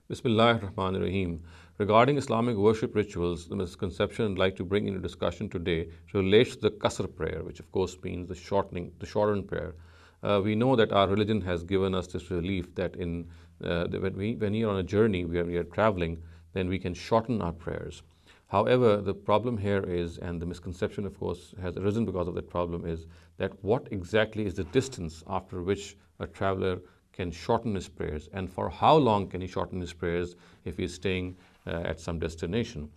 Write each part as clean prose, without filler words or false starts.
Bismillahir Rahmanir Rahim. Regarding Islamic worship rituals, the misconception I'd like to bring into discussion today relates to the Qasr prayer, which of course means the shortened prayer. We know that our religion has given us this relief that when you're on a journey, where we are traveling, then we can shorten our prayers. However, the problem here is, and the misconception of course has arisen because of that problem, is that what exactly is the distance after which a traveler can shorten his prayers, and for how long can he shorten his prayers if he is staying at some destination.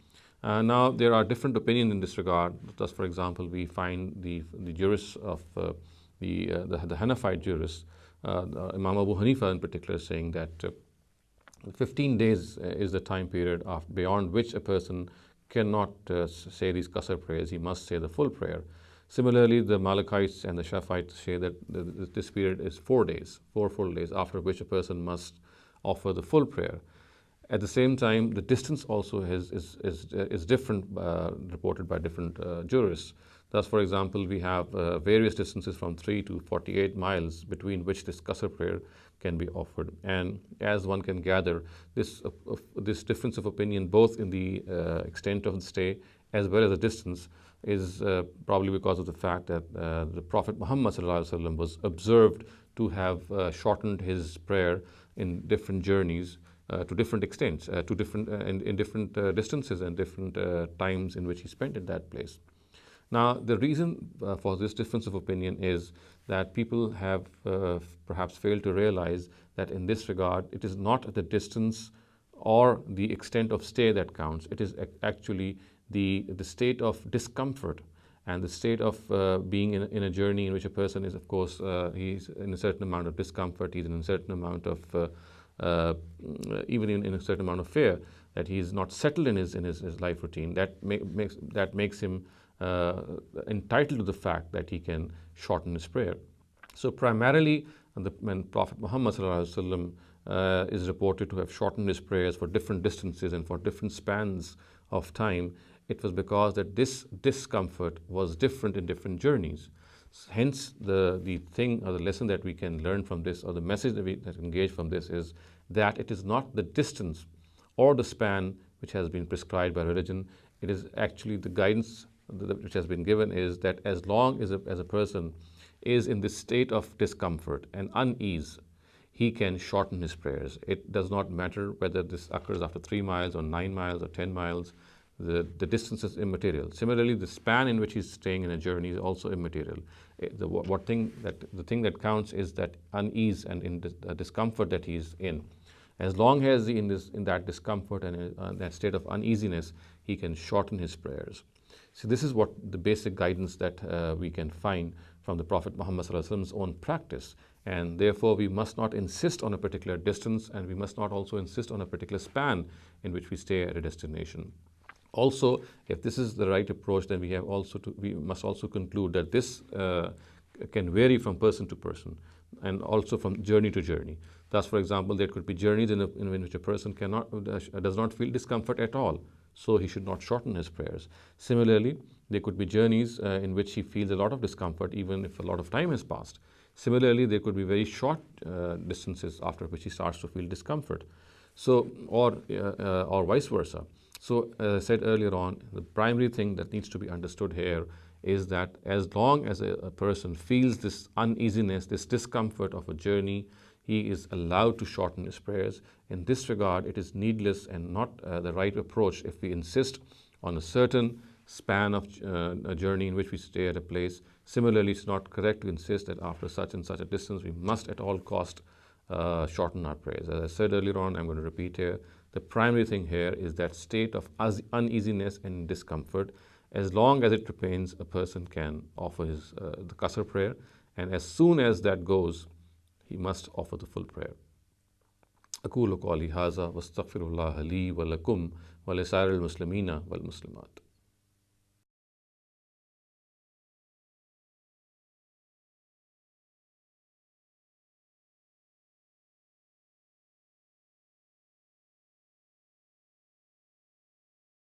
Now, there are different opinions in this regard. Thus, for example, we find the jurists of the Hanafite jurists, Imam Abu Hanifa in particular, saying that 15 days is the time period beyond which a person cannot say these Qasr prayers. He must say the full prayer. Similarly, the Malikites and the Shafi'ites say that this period is 4 days, 4 full days, after which a person must offer the full prayer. At the same time, the distance also is different, reported by different jurists. Thus, for example, we have various distances from 3 to 48 miles between which this Qasr prayer can be offered. And as one can gather, this difference of opinion, both in the extent of the stay as well as the distance, is probably because of the fact that the Prophet Muhammad ﷺ was observed to have shortened his prayer in different journeys to different extents, in different distances and different times in which he spent in that place. Now, the reason for this difference of opinion is that people have perhaps failed to realize that in this regard, it is not the distance or the extent of stay that counts. It is actually the state of discomfort and the state of being in a journey in which a person is, of course, he's in a certain amount of discomfort, he's in a certain amount of, even in a certain amount of fear, that he's not settled in his life routine. That makes him entitled to the fact that he can shorten his prayer. So primarily, when Prophet Muhammad ﷺ is reported to have shortened his prayers for different distances and for different spans of time, it was because that this discomfort was different in different journeys. Hence, the thing or the lesson that we can learn from this, or the message that we engage from this, is that it is not the distance or the span which has been prescribed by religion. It is actually the guidance which has been given is that as long as a person is in this state of discomfort and unease, he can shorten his prayers. It does not matter whether this occurs after 3 miles or 9 miles or 10 miles. The distance is immaterial. Similarly, the span in which he's staying in a journey is also immaterial. The thing that counts is that unease and in the discomfort that he's in. As long as he in that discomfort and that state of uneasiness, he can shorten his prayers. So this is what the basic guidance that we can find from the Prophet Muhammad ﷺ's own practice. And therefore, we must not insist on a particular distance, and we must not also insist on a particular span in which we stay at a destination. Also, if this is the right approach, then we must also conclude that this can vary from person to person and also from journey to journey. Thus, for example, there could be journeys in which a person does not feel discomfort at all, so he should not shorten his prayers. Similarly, there could be journeys in which he feels a lot of discomfort even if a lot of time has passed. Similarly, there could be very short distances after which he starts to feel discomfort. So, or vice versa. So, as I said earlier on, the primary thing that needs to be understood here is that as long as a person feels this uneasiness, this discomfort of a journey, he is allowed to shorten his prayers. In this regard, it is needless and not the right approach if we insist on a certain span of a journey in which we stay at a place. Similarly, it's not correct to insist that after such and such a distance, we must at all cost shorten our prayers. As I said earlier on, I'm going to repeat here, the primary thing here is that state of uneasiness and discomfort. As long as it remains, a person can offer the Qasr prayer, and as soon as that goes, he must offer the full prayer. أقول قولي هذا واستغفر الله لي ولكم ولسائر المسلمين والمسلمات.